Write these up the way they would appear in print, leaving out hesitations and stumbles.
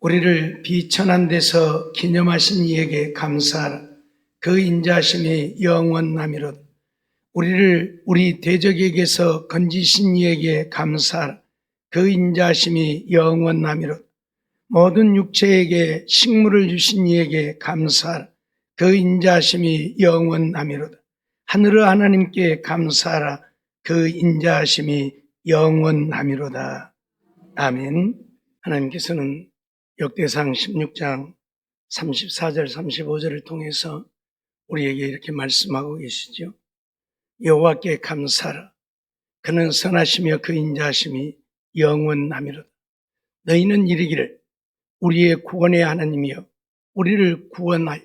우리를 비천한 데서 기념하신 이에게 감사하라. 그 인자하심이 영원하미로다. 우리를 우리 대적에게서 건지신 이에게 감사하라. 그 인자하심이 영원하미로다. 모든 육체에게 식물을 주신 이에게 감사하라. 그 인자하심이 영원하미로다. 하늘의 하나님께 감사하라. 그 인자하심이 영원하미로다. 아멘. 하나님께서는 역대상 16장 34절 35절을 통해서 우리에게 이렇게 말씀하고 계시죠. 여호와께 감사하라. 그는 선하시며 그 인자하심이 영원하미로다. 너희는 이르기를 우리의 구원의 하나님이여 우리를 구원하여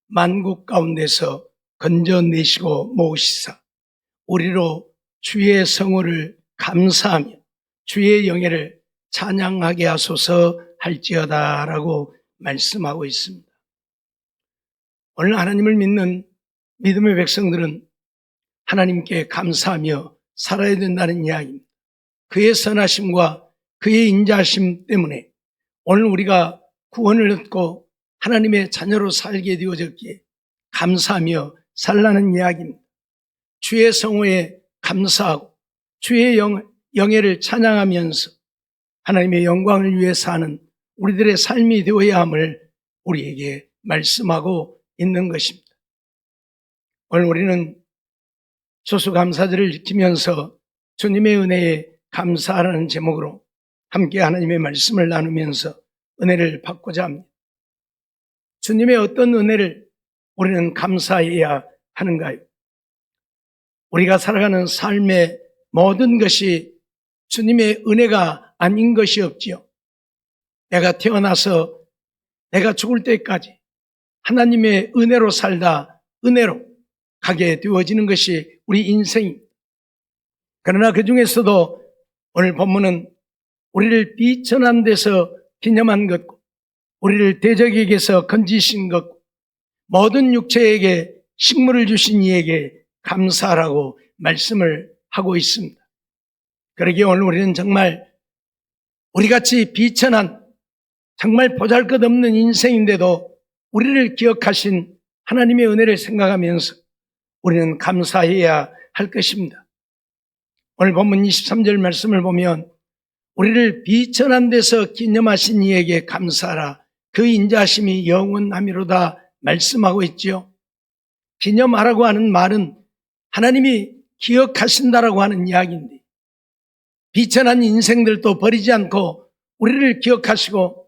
만국 가운데서 건져내시고 모으시사 우리로 주의 성호를 감사하며 주의 영예를 찬양하게 하소서 할지어다 라고 말씀하고 있습니다. 오늘 하나님을 믿는 믿음의 백성들은 하나님께 감사하며 살아야 된다는 이야기입니다. 그의 선하심과 그의 인자하심 때문에 오늘 우리가 구원을 얻고 하나님의 자녀로 살게 되어졌기에 감사하며 살라는 이야기입니다. 주의 성호에 감사하고 주의 영예를 찬양하면서 하나님의 영광을 위해 사는 우리들의 삶이 되어야 함을 우리에게 말씀하고 있는 것입니다. 오늘 우리는 추수감사절을 지키면서 주님의 은혜에 감사하라는 제목으로 함께 하나님의 말씀을 나누면서 은혜를 받고자 합니다. 주님의 어떤 은혜를 우리는 감사해야 하는가요? 우리가 살아가는 삶의 모든 것이 주님의 은혜가 아닌 것이 없지요. 내가 태어나서 내가 죽을 때까지 하나님의 은혜로 살다 은혜로 가게 되어지는 것이 우리 인생입니다. 그러나 그 중에서도 오늘 본문은 우리를 비천한 데서 기념한 것과 우리를 대적에게서 건지신 것, 모든 육체에게 식물을 주신 이에게 감사하라고 말씀을 하고 있습니다. 그러기에 오늘 우리는 정말 우리같이 비천한 정말 보잘것없는 인생인데도 우리를 기억하신 하나님의 은혜를 생각하면서 우리는 감사해야 할 것입니다. 오늘 본문 23절 말씀을 보면 우리를 비천한 데서 기념하신 이에게 감사하라. 그 인자하심이 영원하미로다 말씀하고 있지요. 기념하라고 하는 말은 하나님이 기억하신다라고 하는 이야기인데 비천한 인생들도 버리지 않고 우리를 기억하시고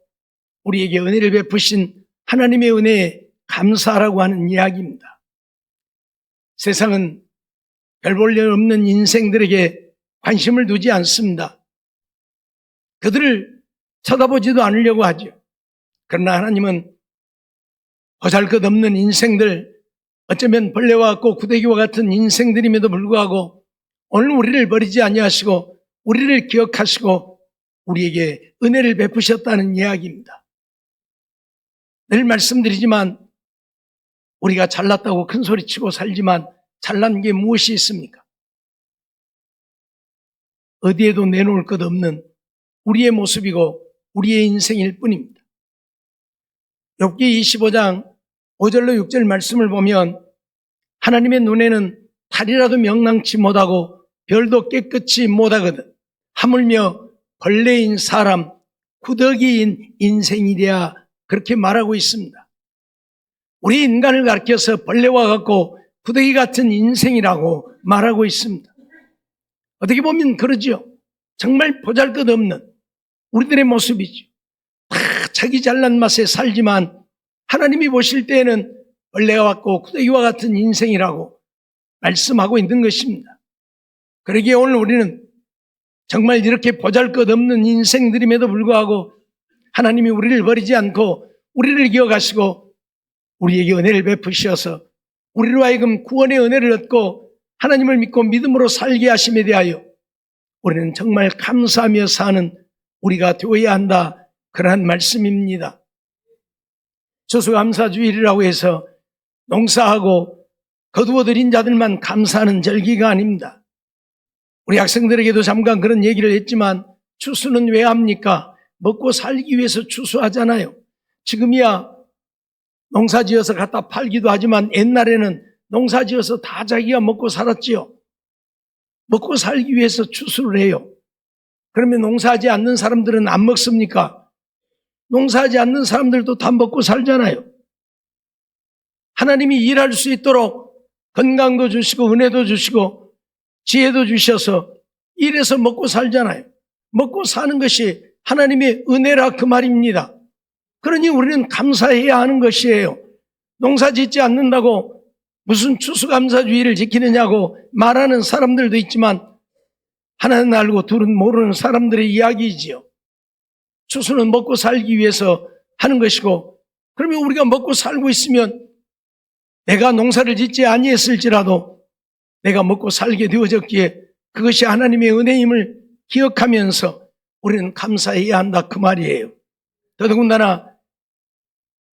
우리에게 은혜를 베푸신 하나님의 은혜에 감사하라고 하는 이야기입니다. 세상은 별 볼 일 없는 인생들에게 관심을 두지 않습니다. 그들을 쳐다보지도 않으려고 하죠. 그러나 하나님은 보잘것없는 인생들, 어쩌면 벌레와 같고 구더기와 같은 인생들임에도 불구하고 오늘 우리를 버리지 아니하시고 우리를 기억하시고 우리에게 은혜를 베푸셨다는 이야기입니다. 늘 말씀드리지만 우리가 잘났다고 큰 소리치고 살지만 잘난 게 무엇이 있습니까? 어디에도 내놓을 것 없는 우리의 모습이고 우리의 인생일 뿐입니다. 욥기 25장 5절로 6절 말씀을 보면 하나님의 눈에는 달이라도 명랑치 못하고 별도 깨끗이 못하거든 하물며 벌레인 사람 구더기인 인생이랴 그렇게 말하고 있습니다. 우리 인간을 가리켜서 벌레와 같고 구더기 같은 인생이라고 말하고 있습니다. 어떻게 보면 그러죠. 정말 보잘것없는 우리들의 모습이죠. 다 자기 잘난 맛에 살지만 하나님이 보실 때에는 벌레와 같고 구더기와 같은 인생이라고 말씀하고 있는 것입니다. 그러기에 오늘 우리는 정말 이렇게 보잘것없는 인생들임에도 불구하고 하나님이 우리를 버리지 않고 우리를 기억하시고 우리에게 은혜를 베푸셔서 우리로 하여금 구원의 은혜를 얻고 하나님을 믿고 믿음으로 살게 하심에 대하여 우리는 정말 감사하며 사는 우리가 되어야 한다. 그러한 말씀입니다. 추수감사주일이라고 해서 농사하고 거두어들인 자들만 감사하는 절기가 아닙니다. 우리 학생들에게도 잠깐 그런 얘기를 했지만 추수는 왜 합니까? 먹고 살기 위해서 추수하잖아요. 지금이야 농사지어서 갖다 팔기도 하지만 옛날에는 농사지어서 다 자기가 먹고 살았지요. 먹고 살기 위해서 추수를 해요. 그러면 농사하지 않는 사람들은 안 먹습니까? 농사하지 않는 사람들도 다 먹고 살잖아요. 하나님이 일할 수 있도록 건강도 주시고 은혜도 주시고 지혜도 주셔서 일해서 먹고 살잖아요. 먹고 사는 것이 하나님의 은혜라 그 말입니다. 그러니 우리는 감사해야 하는 것이에요. 농사 짓지 않는다고 무슨 추수감사주의를 지키느냐고 말하는 사람들도 있지만 하나는 알고 둘은 모르는 사람들의 이야기이지요. 추수는 먹고 살기 위해서 하는 것이고, 그러면 우리가 먹고 살고 있으면 내가 농사를 짓지 아니했을지라도 내가 먹고 살게 되어졌기에 그것이 하나님의 은혜임을 기억하면서 우리는 감사해야 한다 그 말이에요. 더더군다나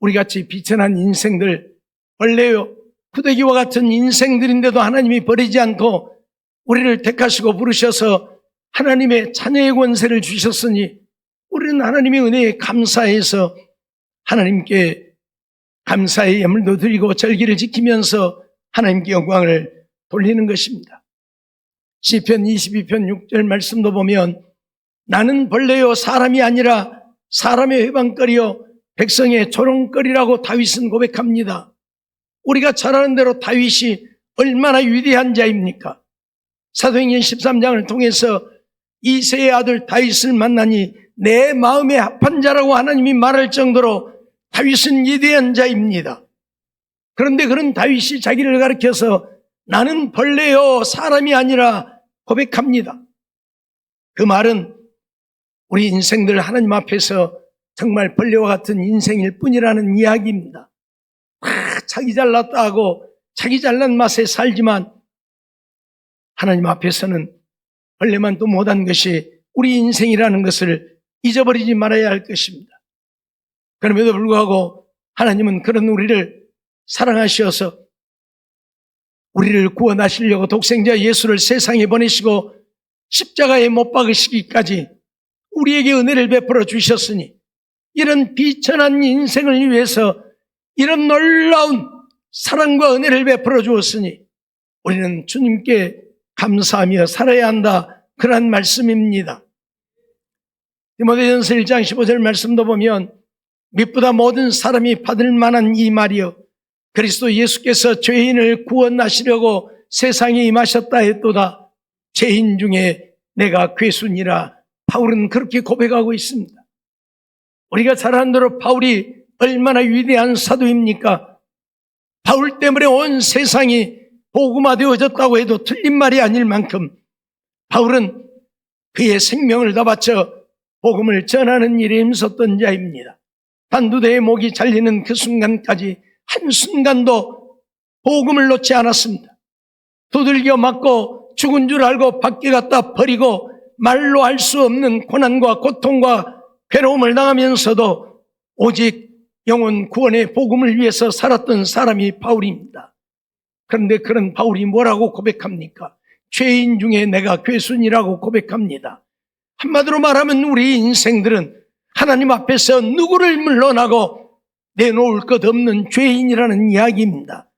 우리같이 비천한 인생들, 벌레요 구더기와 같은 인생들인데도 하나님이 버리지 않고 우리를 택하시고 부르셔서 하나님의 자녀의 권세를 주셨으니 우리는 하나님의 은혜에 감사해서 하나님께 감사의 예물도 드리고 절기를 지키면서 하나님께 영광을 돌리는 것입니다. 시편 22편 6절 말씀도 보면 나는 벌레요 사람이 아니라 사람의 회방거리요 백성의 조롱거리라고 다윗은 고백합니다. 우리가 잘 아는 대로 다윗이 얼마나 위대한 자입니까? 사도행전 13장을 통해서 이새의 아들 다윗을 만나니 내 마음에 합한 자라고 하나님이 말할 정도로 다윗은 위대한 자입니다. 그런데 그런 다윗이 자기를 가리켜서 나는 벌레요 사람이 아니라 고백합니다. 그 말은 우리 인생들 하나님 앞에서 정말 벌레와 같은 인생일 뿐이라는 이야기입니다. 자기 잘났다 하고 자기 잘난 맛에 살지만 하나님 앞에서는 벌레만도 못한 것이 우리 인생이라는 것을 잊어버리지 말아야 할 것입니다. 그럼에도 불구하고 하나님은 그런 우리를 사랑하셔서 우리를 구원하시려고 독생자 예수를 세상에 보내시고 십자가에 못 박으시기까지 우리에게 은혜를 베풀어 주셨으니 이런 비천한 인생을 위해서 이런 놀라운 사랑과 은혜를 베풀어 주었으니 우리는 주님께 감사하며 살아야 한다 그런 말씀입니다. 디모데전서 1장 15절 말씀도 보면 믿보다 모든 사람이 받을 만한 이 말이요 그리스도 예수께서 죄인을 구원하시려고 세상에 임하셨다 했도다. 죄인 중에 내가 괴순이라 바울은 그렇게 고백하고 있습니다. 우리가 잘 아는 대로 바울이 얼마나 위대한 사도입니까? 바울 때문에 온 세상이 복음화되어졌다고 해도 틀린 말이 아닐 만큼 바울은 그의 생명을 다 바쳐 복음을 전하는 일에 힘썼던 자입니다. 단두대의 목이 잘리는 그 순간까지 한순간도 복음을 놓지 않았습니다. 두들겨 맞고 죽은 줄 알고 밖에 갖다 버리고 말로 할 수 없는 고난과 고통과 괴로움을 당하면서도 오직 영혼 구원의 복음을 위해서 살았던 사람이 바울입니다. 그런데 그런 바울이 뭐라고 고백합니까? 죄인 중에 내가 괴순이라고 고백합니다. 한마디로 말하면 우리 인생들은 하나님 앞에서 누구를 물러나고 내놓을 것 없는 죄인이라는 이야기입니다.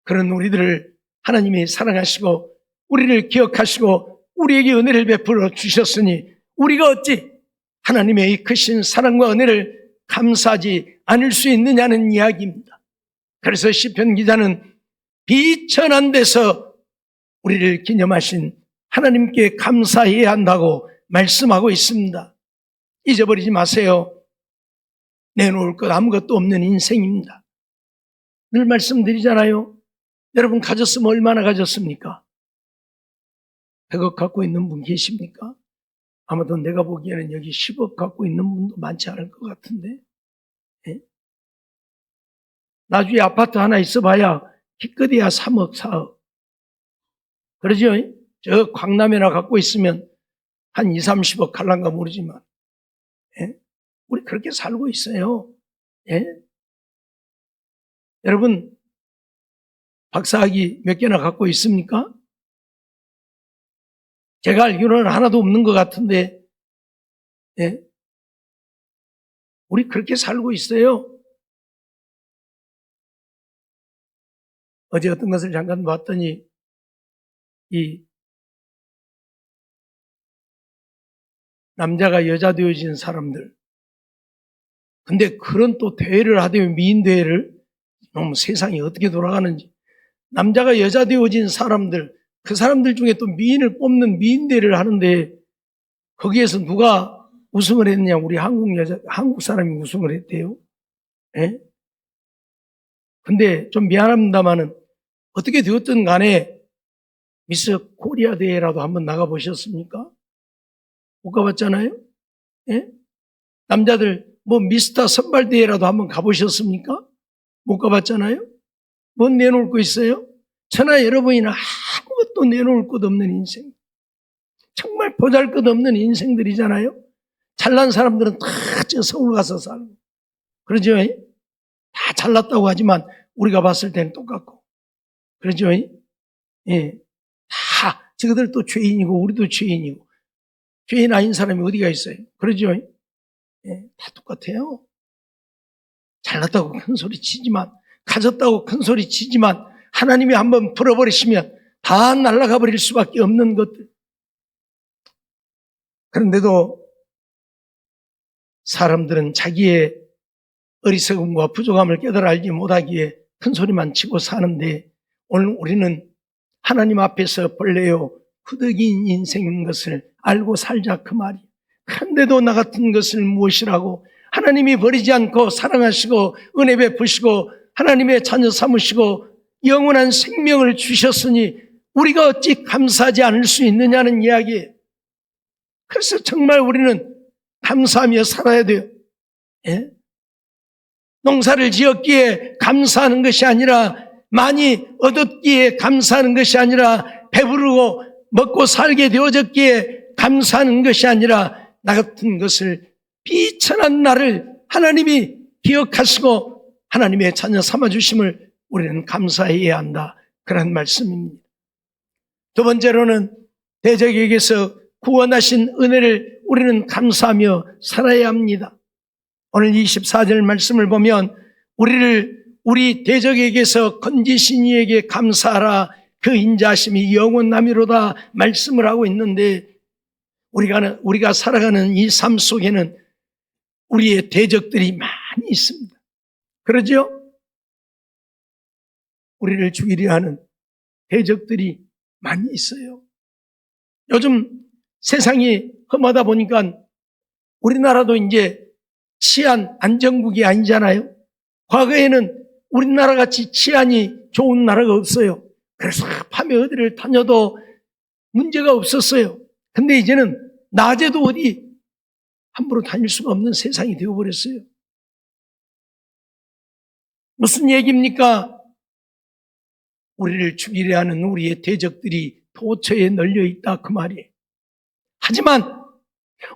그런 우리들을 하나님이 사랑하시고 우리를 기억하시고 우리에게 은혜를 베풀어 주셨으니 우리가 어찌 하나님의 이 크신 사랑과 은혜를 감사하지 않을 수 있느냐는 이야기입니다. 그래서 시편 기자는 비천한 데서 우리를 기념하신 하나님께 감사해야 한다고 말씀하고 있습니다. 잊어버리지 마세요. 내놓을 것 아무것도 없는 인생입니다. 늘 말씀드리잖아요. 여러분 가졌으면 얼마나 가졌습니까? 100억 갖고 있는 분 계십니까? 아마도 내가 보기에는 여기 10억 갖고 있는 분도 많지 않을 것 같은데. 예? 나중에 아파트 하나 있어봐야 기껏해야 3억, 4억. 그러죠? 저 광남에나 갖고 있으면 한 2, 30억 갈란가 모르지만. 예? 우리 그렇게 살고 있어요. 예? 여러분 박사학위 몇 개나 갖고 있습니까? 제가 알기로는 하나도 없는 것 같은데, 예? 우리 그렇게 살고 있어요. 어제 어떤 것을 잠깐 봤더니 이 남자가 여자 되어진 사람들, 근데 그런 또 대회를 하되 미인 대회를, 너무 세상이 어떻게 돌아가는지. 남자가 여자 되어진 사람들, 그 사람들 중에 또 미인을 뽑는 미인 대회를 하는데 거기에서 누가 우승을 했느냐? 우리 한국 사람이 우승을 했대요. 예? 근데 좀 미안합니다만은 어떻게 되었든 간에 미스 코리아 대회라도 한번 나가보셨습니까? 못 가봤잖아요? 예? 남자들 뭐 미스터 선발 대회라도 한번 가보셨습니까? 못 가봤잖아요? 뭐 내놓을 거 있어요? 저나 여러분이나 아무것도 내놓을 것 없는 인생. 정말 보잘것없는 인생들이잖아요. 잘난 사람들은 다 저 서울 가서 살고 그러죠. 다 잘났다고 하지만 우리가 봤을 때는 똑같고 그러죠. 예, 다 저들도 죄인이고 우리도 죄인이고 죄인 아닌 사람이 어디가 있어요. 그러죠. 예, 다 똑같아요. 잘났다고 큰 소리 치지만, 가졌다고 큰 소리 치지만 하나님이 한번 풀어버리시면 다 날아가 버릴 수밖에 없는 것들. 그런데도 사람들은 자기의 어리석음과 부족함을 깨달아 알지 못하기에 큰 소리만 치고 사는데, 오늘 우리는 하나님 앞에서 벌레요 구더기인 인생인 것을 알고 살자 그 말이에요. 그런데도 나 같은 것을 무엇이라고, 하나님이 버리지 않고 사랑하시고 은혜 베푸시고 하나님의 자녀 삼으시고 영원한 생명을 주셨으니 우리가 어찌 감사하지 않을 수 있느냐는 이야기예요. 그래서 정말 우리는 감사하며 살아야 돼요. 예? 농사를 지었기에 감사하는 것이 아니라, 많이 얻었기에 감사하는 것이 아니라, 배부르고 먹고 살게 되어졌기에 감사하는 것이 아니라, 나 같은 것을 비천한 나를 하나님이 기억하시고 하나님의 자녀 삼아주심을 우리는 감사해야 한다, 그런 말씀입니다. 두 번째로는 대적에게서 구원하신 은혜를 우리는 감사하며 살아야 합니다. 오늘 24절 말씀을 보면 우리 대적에게서 건지신 이에게 감사하라, 그 인자하심이 영원하미로다 말씀을 하고 있는데, 우리가 살아가는 이 삶 속에는 우리의 대적들이 많이 있습니다. 그러죠? 우리를 죽이려 하는 대적들이 많이 있어요. 요즘 세상이 험하다 보니까 우리나라도 이제 치안 안정국이 아니잖아요. 과거에는 우리나라 같이 치안이 좋은 나라가 없어요. 그래서 밤에 어디를 다녀도 문제가 없었어요. 근데 이제는 낮에도 어디 함부로 다닐 수가 없는 세상이 되어버렸어요. 무슨 얘기입니까? 우리를 죽이려 하는 우리의 대적들이 도처에 널려 있다, 그 말이에요. 하지만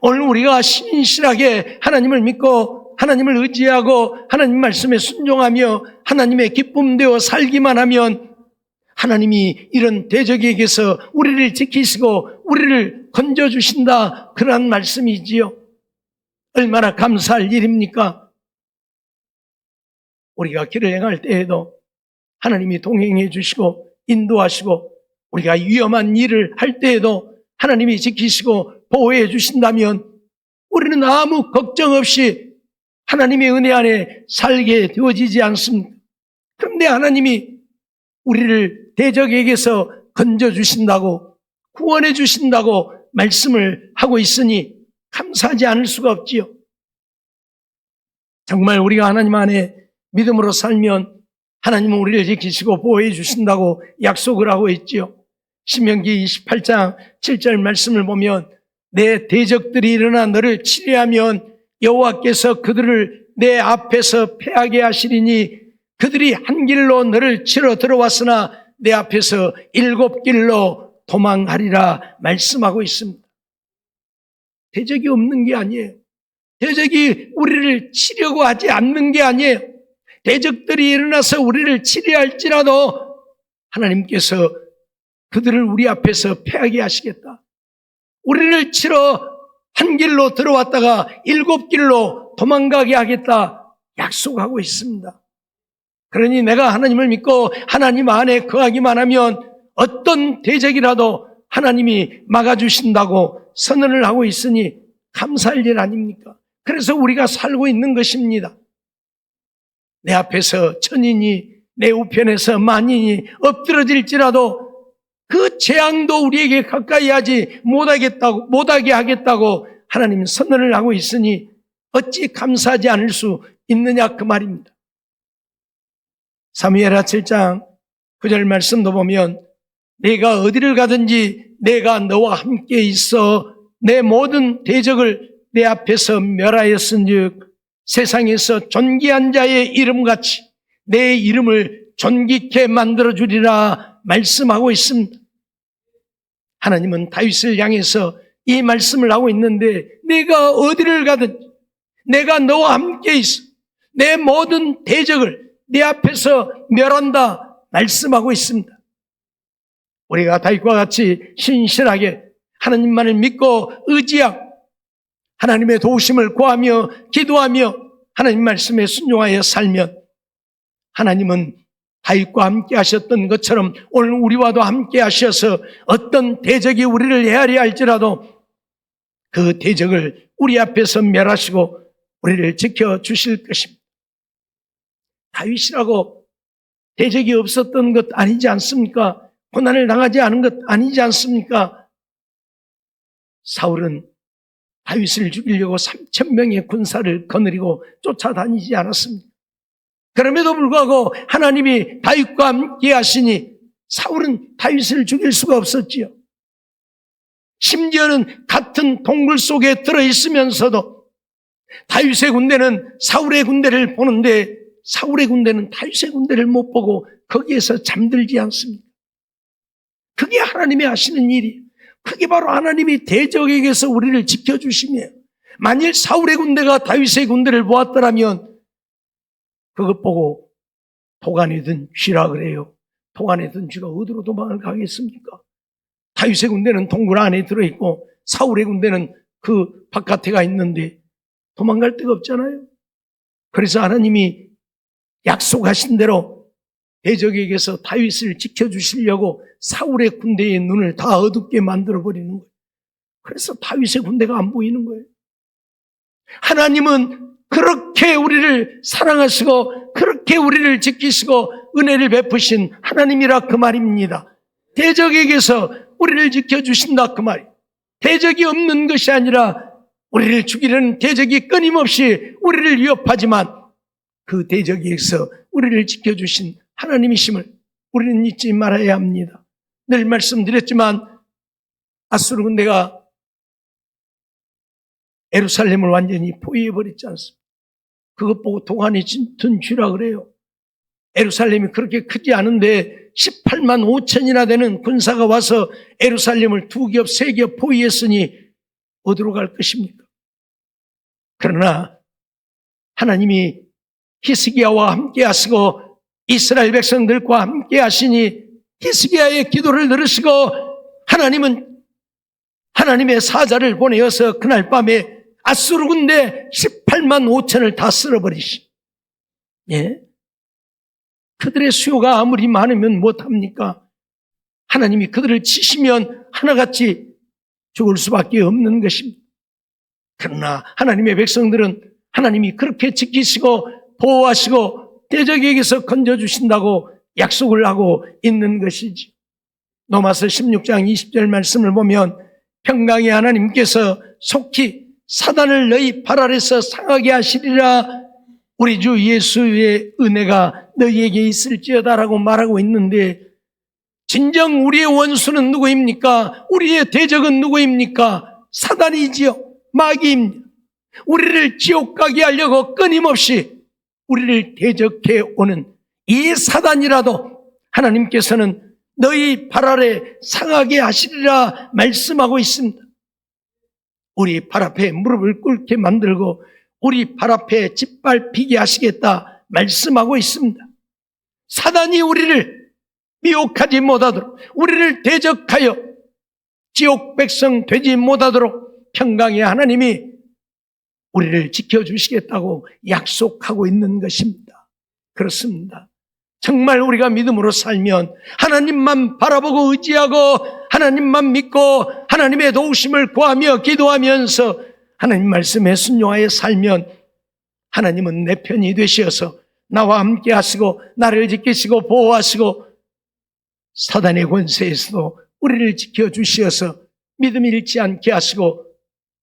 오늘 우리가 신실하게 하나님을 믿고 하나님을 의지하고 하나님 말씀에 순종하며 하나님의 기쁨 되어 살기만 하면 하나님이 이런 대적에게서 우리를 지키시고 우리를 건져주신다, 그런 말씀이지요. 얼마나 감사할 일입니까? 우리가 길을 행할 때에도 하나님이 동행해 주시고 인도하시고, 우리가 위험한 일을 할 때에도 하나님이 지키시고 보호해 주신다면 우리는 아무 걱정 없이 하나님의 은혜 안에 살게 되어지지 않습니다. 그런데 하나님이 우리를 대적에게서 건져주신다고, 구원해 주신다고 말씀을 하고 있으니 감사하지 않을 수가 없지요. 정말 우리가 하나님 안에 믿음으로 살면 하나님은 우리를 지키시고 보호해 주신다고 약속을 하고 있지요. 신명기 28장 7절 말씀을 보면, 내 대적들이 일어나 너를 치려하면 여호와께서 그들을 내 앞에서 패하게 하시리니 그들이 한 길로 너를 치러 들어왔으나 내 앞에서 7길로 도망하리라 말씀하고 있습니다. 대적이 없는 게 아니에요. 대적이 우리를 치려고 하지 않는 게 아니에요. 대적들이 일어나서 우리를 치려 할지라도 하나님께서 그들을 우리 앞에서 패하게 하시겠다. 우리를 치러 한 길로 들어왔다가 7길로 도망가게 하겠다 약속하고 있습니다. 그러니 내가 하나님을 믿고 하나님 안에 거하기만 하면 어떤 대적이라도 하나님이 막아주신다고 선언을 하고 있으니 감사할 일 아닙니까? 그래서 우리가 살고 있는 것입니다. 내 앞에서 천인이 내 우편에서 만인이 엎드러질지라도 그 재앙도 우리에게 가까이 하지 못하게 하겠다고 하나님 선언을 하고 있으니 어찌 감사하지 않을 수 있느냐 그 말입니다. 사무엘하 7장 9절 말씀도 보면 내가 어디를 가든지 내가 너와 함께 있어 내 모든 대적을 내 앞에서 멸하였은즉 세상에서 존귀한 자의 이름같이 내 이름을 존귀케 만들어주리라 말씀하고 있습니다. 하나님은 다윗을 향해서 이 말씀을 하고 있는데 내가 어디를 가든 내가 너와 함께 있어 내 모든 대적을 내 앞에서 멸한다 말씀하고 있습니다. 우리가 다윗과 같이 신실하게 하나님만을 믿고 의지하고 하나님의 도우심을 구하며 기도하며 하나님 말씀에 순종하여 살면 하나님은 다윗과 함께 하셨던 것처럼 오늘 우리와도 함께 하셔서 어떤 대적이 우리를 헤아려 할지라도 그 대적을 우리 앞에서 멸하시고 우리를 지켜주실 것입니다. 다윗이라고 대적이 없었던 것 아니지 않습니까? 고난을 당하지 않은 것 아니지 않습니까? 사울은 다윗을 죽이려고 3,000명의 군사를 거느리고 쫓아다니지 않았습니다. 그럼에도 불구하고 하나님이 다윗과 함께 하시니 사울은 다윗을 죽일 수가 없었지요. 심지어는 같은 동굴 속에 들어있으면서도 다윗의 군대는 사울의 군대를 보는데 사울의 군대는 다윗의 군대를 못 보고 거기에서 잠들지 않습니다. 그게 하나님이 하시는 일이에요. 그게 바로 하나님이 대적에게서 우리를 지켜주시며 만일 사울의 군대가 다윗의 군대를 보았더라면 그것 보고 도간에 든 쥐라 그래요. 도간에 든 쥐가 어디로 도망을 가겠습니까? 다윗의 군대는 동굴 안에 들어있고 사울의 군대는 그 바깥에 가 있는데 도망갈 데가 없잖아요. 그래서 하나님이 약속하신 대로 대적에게서 다윗을 지켜주시려고 사울의 군대의 눈을 다 어둡게 만들어버리는 거예요. 그래서 다윗의 군대가 안 보이는 거예요. 하나님은 그렇게 우리를 사랑하시고 그렇게 우리를 지키시고 은혜를 베푸신 하나님이라 그 말입니다. 대적에게서 우리를 지켜주신다 그 말이에요. 대적이 없는 것이 아니라 우리를 죽이려는 대적이 끊임없이 우리를 위협하지만 그 대적에게서 우리를 지켜주신 하나님이심을 우리는 잊지 말아야 합니다. 늘 말씀드렸지만 아수르 군대가 예루살렘을 완전히 포위해버렸지 않습니까? 그것 보고 도간에 든 쥐라 그래요. 예루살렘이 그렇게 크지 않은데 18만 5천이나 되는 군사가 와서 예루살렘을 2겹, 3겹 포위했으니 어디로 갈 것입니까? 그러나 하나님이 히스기야와 함께 하시고 이스라엘 백성들과 함께 하시니 히스기야의 기도를 들으시고 하나님은 하나님의 사자를 보내어서 그날 밤에 아수르 군대 18만 5천을 다 쓸어버리시. 예? 그들의 수요가 아무리 많으면 못합니까? 하나님이 그들을 치시면 하나같이 죽을 수밖에 없는 것입니다. 그러나 하나님의 백성들은 하나님이 그렇게 지키시고 보호하시고 대적에게서 건져주신다고 약속을 하고 있는 것이지. 로마서 16장 20절 말씀을 보면 평강의 하나님께서 속히 사단을 너희 발 아래서 상하게 하시리라 우리 주 예수의 은혜가 너희에게 있을지어다라고 말하고 있는데 진정 우리의 원수는 누구입니까? 우리의 대적은 누구입니까? 사단이지요. 마귀입니다. 우리를 지옥 가게 하려고 끊임없이 우리를 대적해 오는 이 사단이라도 하나님께서는 너희 발 아래 상하게 하시리라 말씀하고 있습니다. 우리 발 앞에 무릎을 꿇게 만들고 우리 발 앞에 짓밟히게 하시겠다 말씀하고 있습니다. 사단이 우리를 미혹하지 못하도록 우리를 대적하여 지옥 백성 되지 못하도록 평강의 하나님이 우리를 지켜주시겠다고 약속하고 있는 것입니다. 그렇습니다. 정말 우리가 믿음으로 살면 하나님만 바라보고 의지하고 하나님만 믿고 하나님의 도우심을 구하며 기도하면서 하나님 말씀에 순종하여 살면 하나님은 내 편이 되시어서 나와 함께 하시고 나를 지키시고 보호하시고 사단의 권세에서도 우리를 지켜주시어서 믿음 잃지 않게 하시고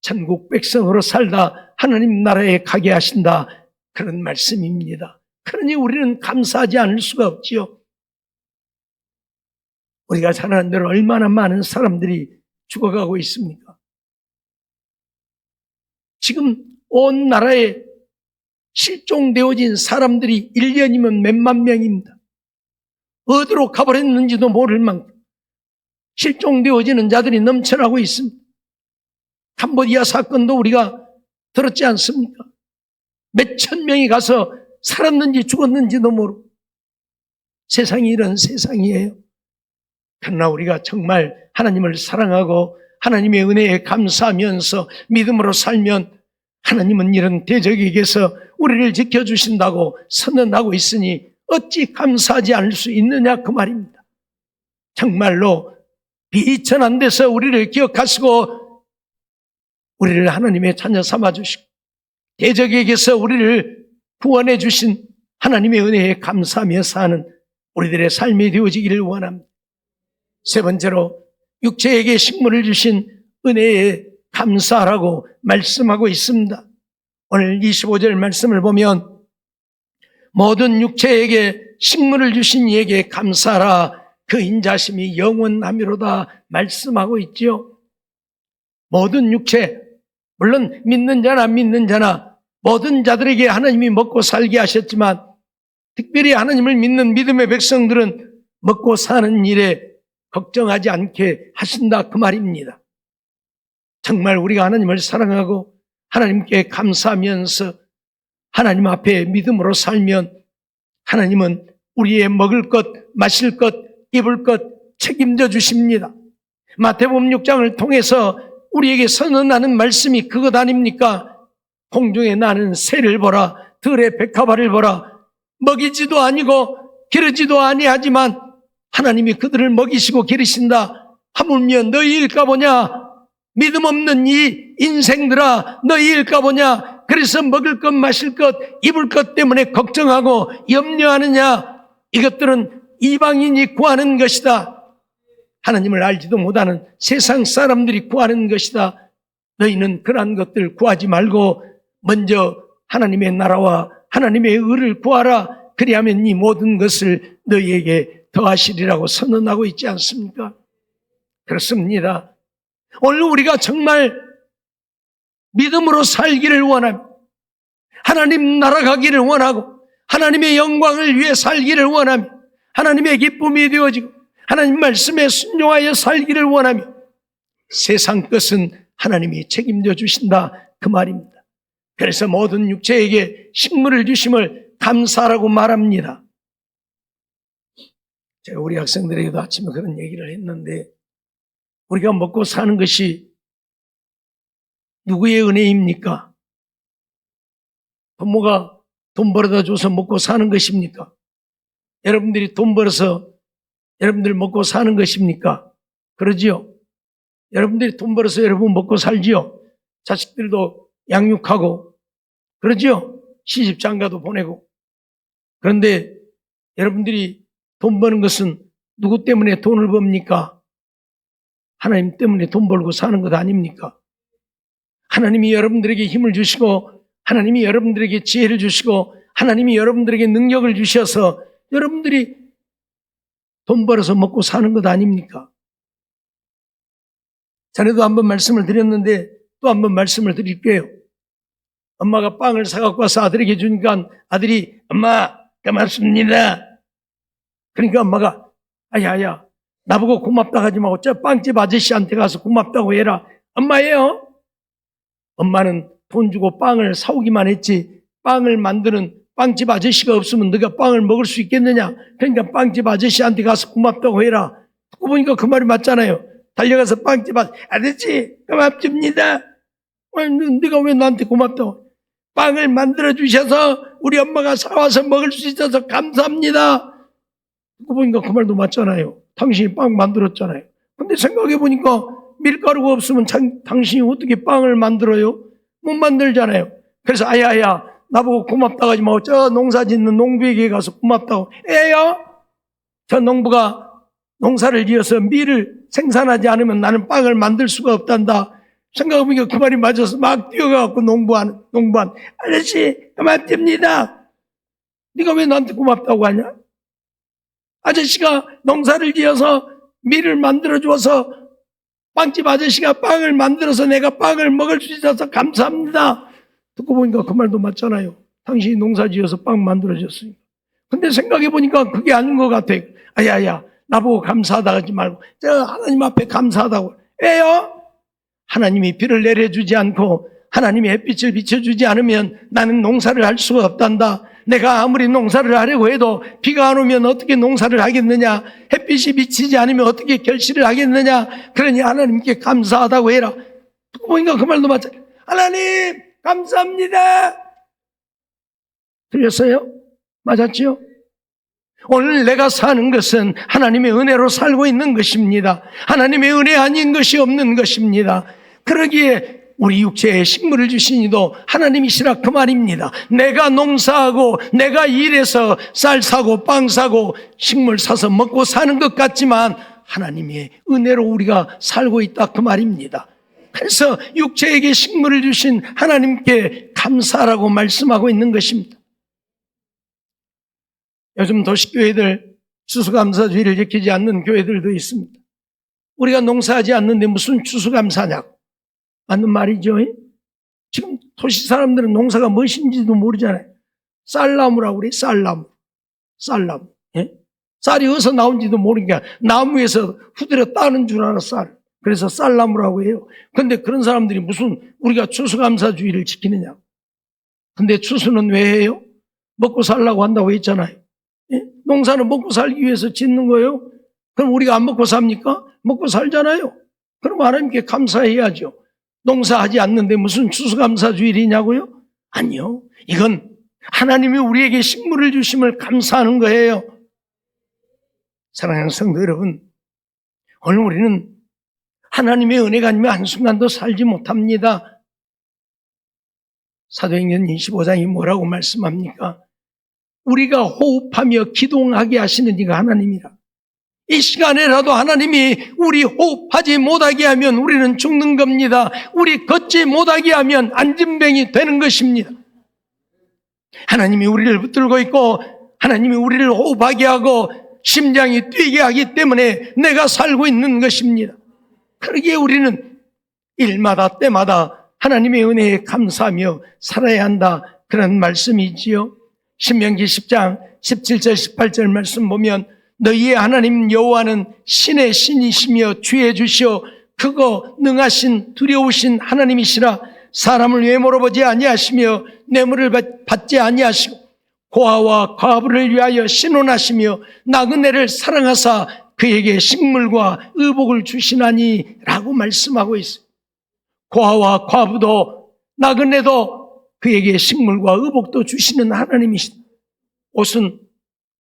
천국 백성으로 살다 하나님 나라에 가게 하신다. 그런 말씀입니다. 그러니 우리는 감사하지 않을 수가 없지요. 우리가 잘 아는 대로 얼마나 많은 사람들이 죽어가고 있습니까? 지금 온 나라에 실종되어진 사람들이 1년이면 몇만 명입니다. 어디로 가버렸는지도 모를 만큼 실종되어지는 자들이 넘쳐나고 있습니다. 캄보디아 사건도 우리가 들었지 않습니까? 몇천 명이 가서 살았는지 죽었는지도 모르고 세상이 이런 세상이에요. 그러나 우리가 정말 하나님을 사랑하고 하나님의 은혜에 감사하면서 믿음으로 살면 하나님은 이런 대적에게서 우리를 지켜주신다고 선언하고 있으니 어찌 감사하지 않을 수 있느냐 그 말입니다. 정말로 비천한 데서 우리를 기억하시고 우리를 하나님의 자녀 삼아주시고 대적에게서 우리를 구원해 주신 하나님의 은혜에 감사하며 사는 우리들의 삶이 되어지기를 원합니다. 세 번째로 육체에게 식물을 주신 은혜에 감사하라고 말씀하고 있습니다. 오늘 25절 말씀을 보면 모든 육체에게 식물을 주신 이에게 감사하라. 그 인자심이 영원하미로다 말씀하고 있지요. 모든 육체, 물론 믿는 자나 안 믿는 자나 모든 자들에게 하나님이 먹고 살게 하셨지만 특별히 하나님을 믿는 믿음의 백성들은 먹고 사는 일에 걱정하지 않게 하신다 그 말입니다. 정말 우리가 하나님을 사랑하고 하나님께 감사하면서 하나님 앞에 믿음으로 살면 하나님은 우리의 먹을 것, 마실 것, 입을 것 책임져 주십니다. 마태복음 6장을 통해서 우리에게 선언하는 말씀이 그것 아닙니까? 공중에 나는 새를 보라, 들의 백합화를 보라. 먹이지도 아니고 기르지도 아니하지만 하나님이 그들을 먹이시고 기르신다. 하물며 너희일까 보냐? 믿음 없는 이 인생들아, 너희일까 보냐? 그래서 먹을 것, 마실 것, 입을 것 때문에 걱정하고 염려하느냐? 이것들은 이방인이 구하는 것이다. 하나님을 알지도 못하는 세상 사람들이 구하는 것이다. 너희는 그러한 것들 구하지 말고 먼저 하나님의 나라와 하나님의 의를 구하라. 그리하면 이 모든 것을 너희에게 더하시리라고 선언하고 있지 않습니까? 그렇습니다. 오늘 우리가 정말 믿음으로 살기를 원합니다. 하나님 나라 가기를 원하고 하나님의 영광을 위해 살기를 원합니다. 하나님의 기쁨이 되어지고 하나님 말씀에 순종하여 살기를 원하며 세상 것은 하나님이 책임져 주신다 그 말입니다. 그래서 모든 육체에게 식물을 주심을 감사하라고 말합니다. 제가 우리 학생들에게도 아침에 그런 얘기를 했는데 우리가 먹고 사는 것이 누구의 은혜입니까? 부모가 돈 벌어다 줘서 먹고 사는 것입니까? 여러분들이 돈 벌어서 여러분들 먹고 사는 것입니까? 그러지요? 여러분들이 돈 벌어서 여러분 먹고 살지요? 자식들도 양육하고 그러지요? 시집 장가도 보내고. 그런데 여러분들이 돈 버는 것은 누구 때문에 돈을 법니까? 하나님 때문에 돈 벌고 사는 것 아닙니까? 하나님이 여러분들에게 힘을 주시고 하나님이 여러분들에게 지혜를 주시고 하나님이 여러분들에게 능력을 주셔서 여러분들이 돈 벌어서 먹고 사는 것 아닙니까? 전에도 한번 말씀을 드렸는데 또 한번 말씀을 드릴게요. 엄마가 빵을 사갖고 와서 아들에게 주니까 아들이 엄마 고맙습니다. 그러니까 엄마가 아야 나보고 고맙다 하지 말고 저 빵집 아저씨한테 가서 고맙다고 해라. 엄마예요. 엄마는 돈 주고 빵을 사오기만 했지 빵을 만드는 빵집 아저씨가 없으면 너가 빵을 먹을 수 있겠느냐. 그러니까 빵집 아저씨한테 가서 고맙다고 해라. 듣고 보니까 그 말이 맞잖아요. 달려가서 빵집 아저씨 고맙습니다. 네가 왜 나한테 고맙다고? 빵을 만들어 주셔서 우리 엄마가 사와서 먹을 수 있어서 감사합니다. 듣고 보니까 그 말도 맞잖아요. 당신이 빵 만들었잖아요. 근데 생각해 보니까 밀가루가 없으면 당신이 어떻게 빵을 만들어요? 못 만들잖아요. 그래서 아야야 나보고 고맙다고 하지 말고 저 농사 짓는 농부에게 가서 고맙다고. 에요? 저 농부가 농사를 지어서 밀을 생산하지 않으면 나는 빵을 만들 수가 없단다. 생각해보니까 그 말이 맞아서 막 뛰어가갖고 농부한 아저씨 그만 뜁니다. 네가 왜 나한테 고맙다고 하냐? 아저씨가 농사를 지어서 밀을 만들어 주어서 빵집 아저씨가 빵을 만들어서 내가 빵을 먹을 수 있어서 감사합니다. 듣고 보니까 그 말도 맞잖아요. 당신이 농사 지어서 빵 만들어 줬으니까. 근데 생각해 보니까 그게 아닌 것 같아. 아야야 나보고 감사하다 하지 말고 저 하나님 앞에 감사하다고. 왜요? 하나님이 비를 내려주지 않고 하나님이 햇빛을 비춰주지 않으면 나는 농사를 할 수가 없단다. 내가 아무리 농사를 하려고 해도 비가 안 오면 어떻게 농사를 하겠느냐? 햇빛이 비치지 않으면 어떻게 결실을 하겠느냐? 그러니 하나님께 감사하다고 해라. 듣고 보니까 그 말도 맞아. 하나님 감사합니다. 들렸어요? 맞았지요? 오늘 내가 사는 것은 하나님의 은혜로 살고 있는 것입니다. 하나님의 은혜 아닌 것이 없는 것입니다. 그러기에 우리 육체에 식물을 주신 이도 하나님이시라 그 말입니다. 내가 농사하고 내가 일해서 쌀 사고 빵 사고 식물 사서 먹고 사는 것 같지만 하나님의 은혜로 우리가 살고 있다 그 말입니다. 그래서 육체에게 식물을 주신 하나님께 감사라고 말씀하고 있는 것입니다. 요즘 도시교회들 추수감사주의를 지키지 않는 교회들도 있습니다. 우리가 농사하지 않는데 무슨 추수감사냐고. 맞는 말이죠. 지금 도시 사람들은 농사가 무엇인지도 모르잖아요. 쌀나무라고 그래. 쌀나무. 예? 쌀이 어디서 나온지도 모르니까 나무에서 후드려 따는 줄 알아 쌀. 그래서 쌀나무라고 해요. 근데 그런 사람들이 무슨 우리가 추수감사주의를 지키느냐고. 근데 추수는 왜 해요? 먹고 살라고 한다고 했잖아요. 예? 농사는 먹고 살기 위해서 짓는 거예요. 그럼 우리가 안 먹고 삽니까? 먹고 살잖아요. 그럼 하나님께 감사해야죠. 농사하지 않는데 무슨 추수감사주일이냐고요? 아니요. 이건 하나님이 우리에게 식물을 주심을 감사하는 거예요. 사랑하는 성도 여러분, 오늘 우리는 하나님의 은혜가 아니면 한순간도 살지 못합니다. 사도행전 25장이 뭐라고 말씀합니까? 우리가 호흡하며 기도하게 하시는 이가 하나님이라. 이 시간에라도 하나님이 우리 호흡하지 못하게 하면 우리는 죽는 겁니다. 우리 걷지 못하게 하면 안진뱅이 되는 것입니다. 하나님이 우리를 붙들고 있고 하나님이 우리를 호흡하게 하고 심장이 뛰게 하기 때문에 내가 살고 있는 것입니다. 그러기에 우리는 일마다 때마다 하나님의 은혜에 감사하며 살아야 한다. 그런 말씀이지요. 신명기 10장 17절 18절 말씀 보면 너희의 하나님 여호와는 신의 신이시며 주의 주시오 크고 능하신 두려우신 하나님이시라. 사람을 외모로 보지 아니하시며 뇌물을 받지 아니하시고 고아와 과부를 위하여 신원하시며 나그네를 사랑하사 그에게 식물과 의복을 주시나니 라고 말씀하고 있어요. 고아와 과부도 나그네도 그에게 식물과 의복도 주시는 하나님이시다. 옷은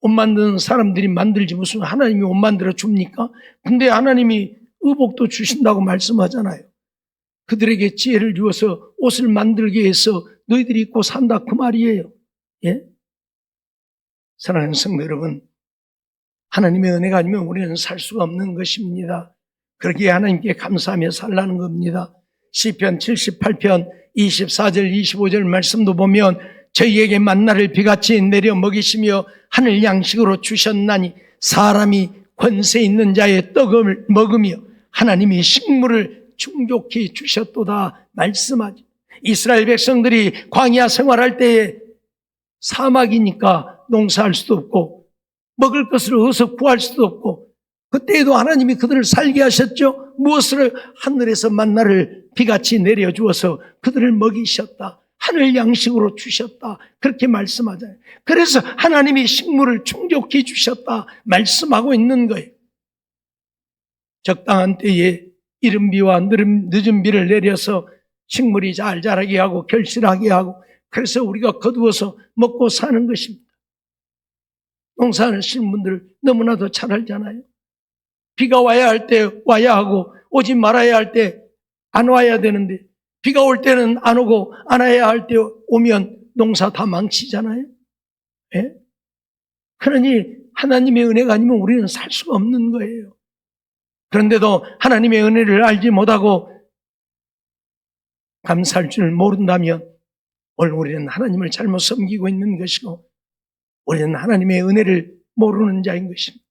옷 만드는 사람들이 만들지 무슨 하나님이 옷 만들어 줍니까? 근데 하나님이 의복도 주신다고 말씀하잖아요. 그들에게 지혜를 주어서 옷을 만들게 해서 너희들이 입고 산다 그 말이에요. 예? 사랑하는 성도 여러분, 하나님의 은혜가 아니면 우리는 살 수가 없는 것입니다. 그러기에 하나님께 감사하며 살라는 겁니다. 시편 78편 24절 25절 말씀도 보면 저희에게 만나를 비같이 내려 먹이시며 하늘 양식으로 주셨나니 사람이 권세 있는 자의 떡을 먹으며 하나님이 식물을 충족히 주셨도다 말씀하죠. 이스라엘 백성들이 광야 생활할 때에 사막이니까 농사할 수도 없고 먹을 것을 어디서 구할 수도 없고 그때에도 하나님이 그들을 살게 하셨죠. 무엇을? 하늘에서 만나를 비같이 내려주어서 그들을 먹이셨다. 하늘 양식으로 주셨다. 그렇게 말씀하잖아요. 그래서 하나님이 식물을 충족히 주셨다 말씀하고 있는 거예요. 적당한 때에 이른 비와 늦은 비를 내려서 식물이 잘 자라게 하고 결실하게 하고, 그래서 우리가 거두어서 먹고 사는 것입니다. 농사하시는 분들 너무나도 잘 알잖아요. 비가 와야 할 때 와야 하고 오지 말아야 할 때 안 와야 되는데, 비가 올 때는 안 오고 안 와야 할 때 오면 농사 다 망치잖아요. 예? 그러니 하나님의 은혜가 아니면 우리는 살 수가 없는 거예요. 그런데도 하나님의 은혜를 알지 못하고 감사할 줄 모른다면 오늘 우리는 하나님을 잘못 섬기고 있는 것이고, 우리는 하나님의 은혜를 모르는 자인 것입니다.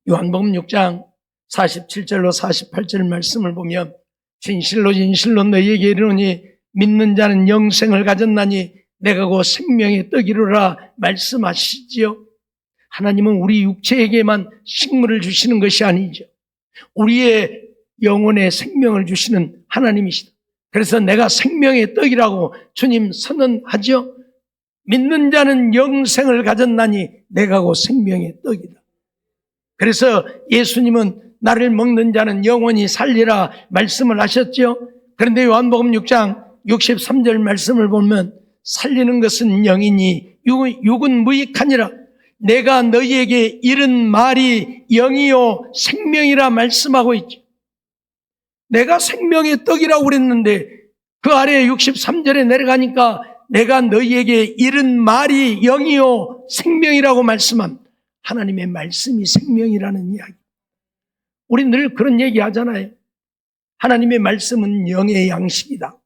요한복음 6장 47절로 48절 말씀을 보면, 진실로 진실로 너희에게 이르노니 믿는 자는 영생을 가졌나니 내가 곧 생명의 떡이로라 말씀하시지요. 하나님은 우리 육체에게만 식물을 주시는 것이 아니죠. 우리의 영혼의 생명을 주시는 하나님이시다. 그래서 내가 생명의 떡이라고 주님 선언하죠. 믿는 자는 영생을 가졌나니 내가 곧 생명의 떡이다. 그래서 예수님은 나를 먹는 자는 영원히 살리라 말씀을 하셨죠. 그런데 요한복음 6장 63절 말씀을 보면, 살리는 것은 영이니 육은 무익하니라. 내가 너희에게 이른 말이 영이요 생명이라 말씀하고 있죠. 내가 생명의 떡이라고 그랬는데 그 아래 63절에 내려가니까 내가 너희에게 이른 말이 영이요 생명이라고 말씀합니다. 하나님의 말씀이 생명이라는 이야기. 우리 늘 그런 얘기 하잖아요. 하나님의 말씀은 영의 양식이다.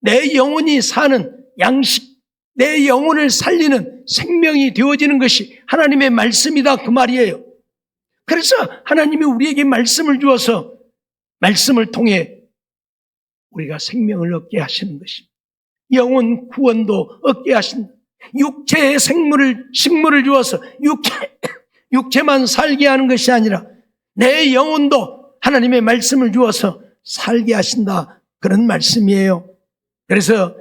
내 영혼이 사는 양식, 내 영혼을 살리는 생명이 되어지는 것이 하나님의 말씀이다, 그 말이에요. 그래서 하나님이 우리에게 말씀을 주어서 말씀을 통해 우리가 생명을 얻게 하시는 것입니다. 영혼 구원도 얻게 하신다. 육체의 식물을 주어서 육체만 살게 하는 것이 아니라 내 영혼도 하나님의 말씀을 주어서 살게 하신다, 그런 말씀이에요. 그래서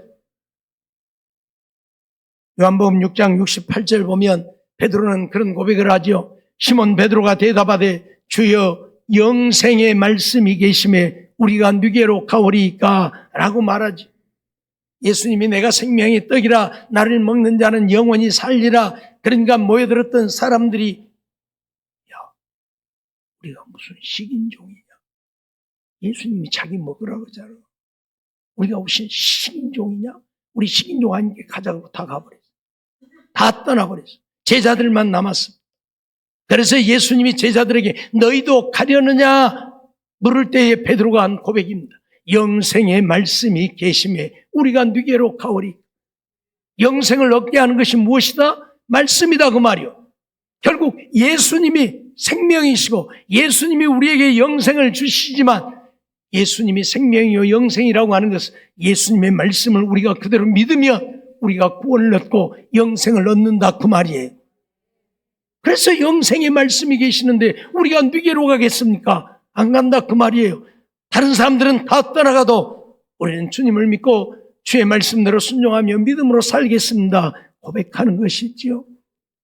요한복음 6장 68절 보면 베드로는 그런 고백을 하죠. 시몬 베드로가 대답하되 주여 영생의 말씀이 계심에 우리가 누게로 가오리이까 라고 말하지. 예수님이 내가 생명의 떡이라 나를 먹는 자는 영원히 살리라. 그러니까 모여들었던 사람들이, 야, 우리가 무슨 식인종이냐, 예수님이 자기 먹으라고 하잖아. 우리가 무슨 식인종이냐, 우리 식인종 아니게 가자고 다 가버렸어. 다 떠나버렸어. 제자들만 남았어. 그래서 예수님이 제자들에게 너희도 가려느냐 물을 때에 베드로가 한 고백입니다. 영생의 말씀이 계심에 우리가 누게로 가오리. 영생을 얻게 하는 것이 무엇이다? 말씀이다, 그 말이요. 결국 예수님이 생명이시고 예수님이 우리에게 영생을 주시지만, 예수님이 생명이요 영생이라고 하는 것은 예수님의 말씀을 우리가 그대로 믿으면 우리가 구원을 얻고 영생을 얻는다, 그 말이에요. 그래서 영생의 말씀이 계시는데 우리가 누게로 가겠습니까? 안 간다, 그 말이에요. 다른 사람들은 다 떠나가도 우리는 주님을 믿고 주의 말씀대로 순종하며 믿음으로 살겠습니다 고백하는 것이지요.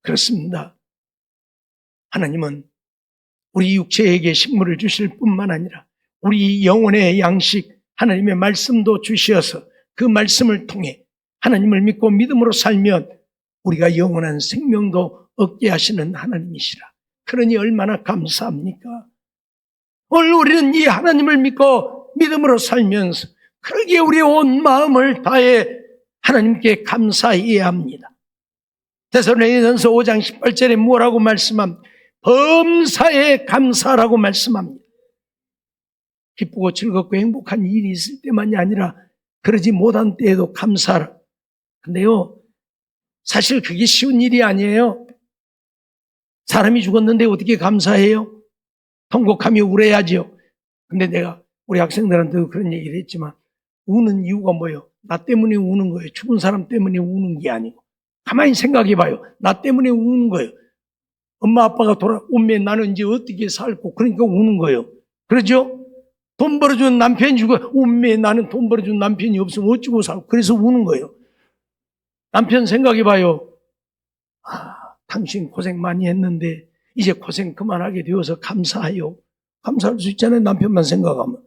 그렇습니다. 하나님은 우리 육체에게 식물을 주실 뿐만 아니라 우리 영혼의 양식 하나님의 말씀도 주시어서 그 말씀을 통해 하나님을 믿고 믿음으로 살면 우리가 영원한 생명도 얻게 하시는 하나님이시라. 그러니 얼마나 감사합니까? 오늘 우리는 이 하나님을 믿고 믿음으로 살면서 그러기에 우리의 온 마음을 다해 하나님께 감사해야 합니다. 데살로니가전서 5장 18절에 뭐라고 말씀합니까? 범사에 감사라고 말씀합니다. 기쁘고 즐겁고 행복한 일이 있을 때만이 아니라 그러지 못한 때에도 감사하라. 근데요, 사실 그게 쉬운 일이 아니에요. 사람이 죽었는데 어떻게 감사해요? 통곡하며 울어야죠. 근데 내가 우리 학생들한테도 그런 얘기를 했지만, 우는 이유가 뭐예요? 나 때문에 우는 거예요. 죽은 사람 때문에 우는 게 아니고. 가만히 생각해 봐요. 나 때문에 우는 거예요. 엄마 아빠가 돌아오면 나는 이제 어떻게 살고, 그러니까 우는 거예요. 그러죠? 돈 벌어준 남편이 죽어 오면 나는 돈 벌어준 남편이 없으면 어찌고 살고, 그래서 우는 거예요. 남편 생각해 봐요. 당신 고생 많이 했는데 이제 고생 그만하게 되어서 감사해요. 감사할 수 있잖아요. 남편만 생각하면.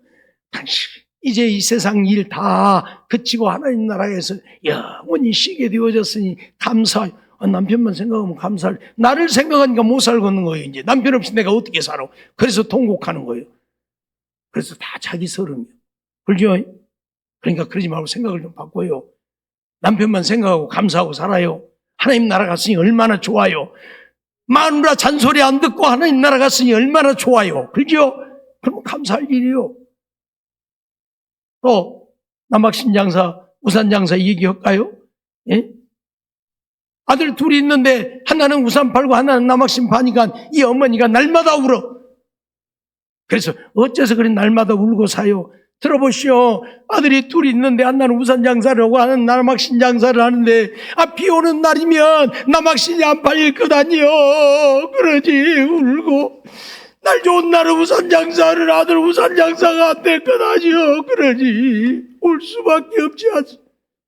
당신 이제 이 세상 일 다 그치고 하나님 나라에서 영원히 쉬게 되어졌으니 감사해요. 남편만 생각하면 감사할. 나를 생각하니까 못 살겠는 거예요. 이제 남편 없이 내가 어떻게 살아. 그래서 통곡하는 거예요. 그래서 다 자기 서름이요. 그렇죠? 그러니까 그러지 말고 생각을 좀 바꿔요. 남편만 생각하고 감사하고 살아요. 하나님 나라 갔으니 얼마나 좋아요. 마누라 잔소리 안 듣고 하나님 나라 갔으니 얼마나 좋아요. 그렇죠? 그럼 감사할 일이요. 또 남학신 장사, 우산 장사 얘기할까요? 예? 아들 둘이 있는데 하나는 우산 팔고 하나는 남학신 파니까 이 어머니가 날마다 울어. 그래서 어째서 그래 날마다 울고 사요? 들어보시오. 아들이 둘이 있는데 하나는 우산 장사를 하고 하나는 남학신 장사를 하는데 비 오는 날이면 남학신이 안 팔릴 것 아니요. 그러지 울고 날 좋은 날은 우산 장사를 아들 우산 장사가 안 될 것 아니요. 그러지 울 수밖에 없지.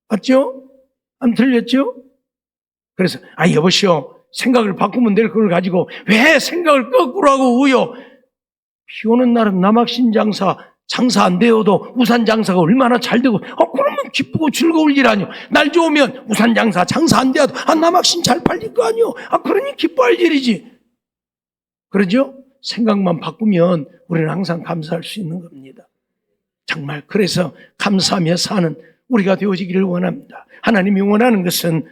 맞죠? 안 틀렸죠? 그래서 여보시오. 생각을 바꾸면 될 걸 가지고 왜 생각을 거꾸로 하고 우요? 비 오는 날은 남학신 장사 안 되어도 우산 장사가 얼마나 잘 되고 그러면 기쁘고 즐거울 일 아니요. 날 좋으면 우산 장사 안 되어도 남학신 잘 팔릴 거 아니요. 그러니 기뻐할 일이지. 그러죠? 생각만 바꾸면 우리는 항상 감사할 수 있는 겁니다. 정말 그래서 감사하며 사는 우리가 되어지기를 원합니다. 하나님이 원하는 것은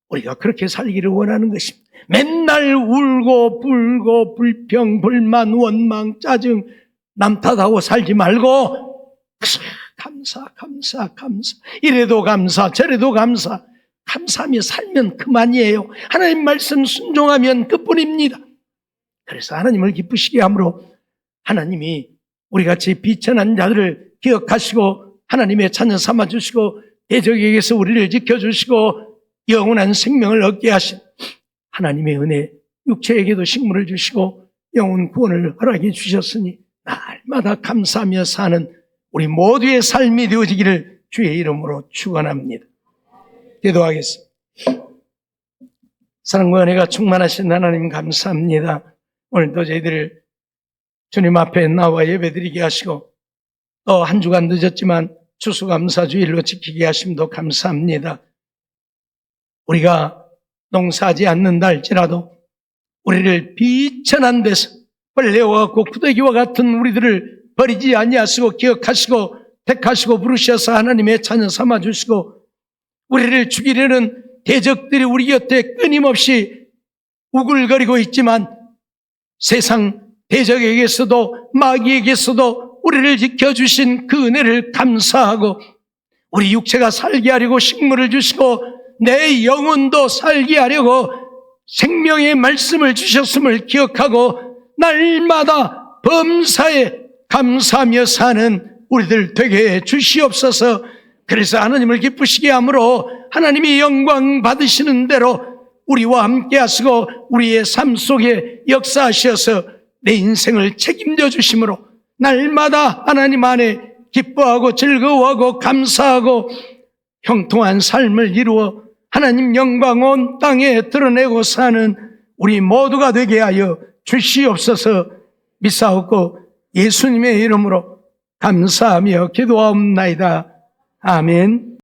우리가 그렇게 살기를 원하는 것입니다. 맨날 울고 불고 불평 불만 원망 짜증 남 탓하고 살지 말고 감사 이래도 감사 저래도 감사하며 살면 그만이에요. 하나님 말씀 순종하면 그뿐입니다. 그래서 하나님을 기쁘시게 함으로 하나님이 우리같이 비천한 자들을 기억하시고 하나님의 자녀 삼아주시고 대적에게서 우리를 지켜주시고 영원한 생명을 얻게 하신 하나님의 은혜, 육체에게도 식물을 주시고 영혼 구원을 허락해 주셨으니 날마다 감사하며 사는 우리 모두의 삶이 되어지기를 주의 이름으로 축원합니다. 기도하겠습니다. 사랑과 은혜가 충만하신 하나님 감사합니다. 오늘도 저희들을 주님 앞에 나와 예배드리게 하시고 또 한 주간 늦었지만 추수감사주일로 지키게 하심도 감사합니다. 우리가 농사하지 않는다 할지라도 우리를 비천한 데서 벌레와 같고 구더기와 같은 우리들을 버리지 아니하시고 기억하시고 택하시고 부르셔서 하나님의 자녀 삼아주시고 우리를 죽이려는 대적들이 우리 곁에 끊임없이 우글거리고 있지만 세상 대적에게서도 마귀에게서도 우리를 지켜주신 그 은혜를 감사하고 우리 육체가 살게 하려고 식물을 주시고 내 영혼도 살게 하려고 생명의 말씀을 주셨음을 기억하고 날마다 범사에 감사하며 사는 우리들 되게 해 주시옵소서. 그래서 하나님을 기쁘시게 함으로 하나님이 영광 받으시는 대로 우리와 함께 하시고 우리의 삶 속에 역사하셔서 내 인생을 책임져 주심으로 날마다 하나님 안에 기뻐하고 즐거워하고 감사하고 형통한 삶을 이루어 하나님 영광 온 땅에 드러내고 사는 우리 모두가 되게 하여 주시옵소서. 믿사옵고 예수님의 이름으로 감사하며 기도하옵나이다. 아멘.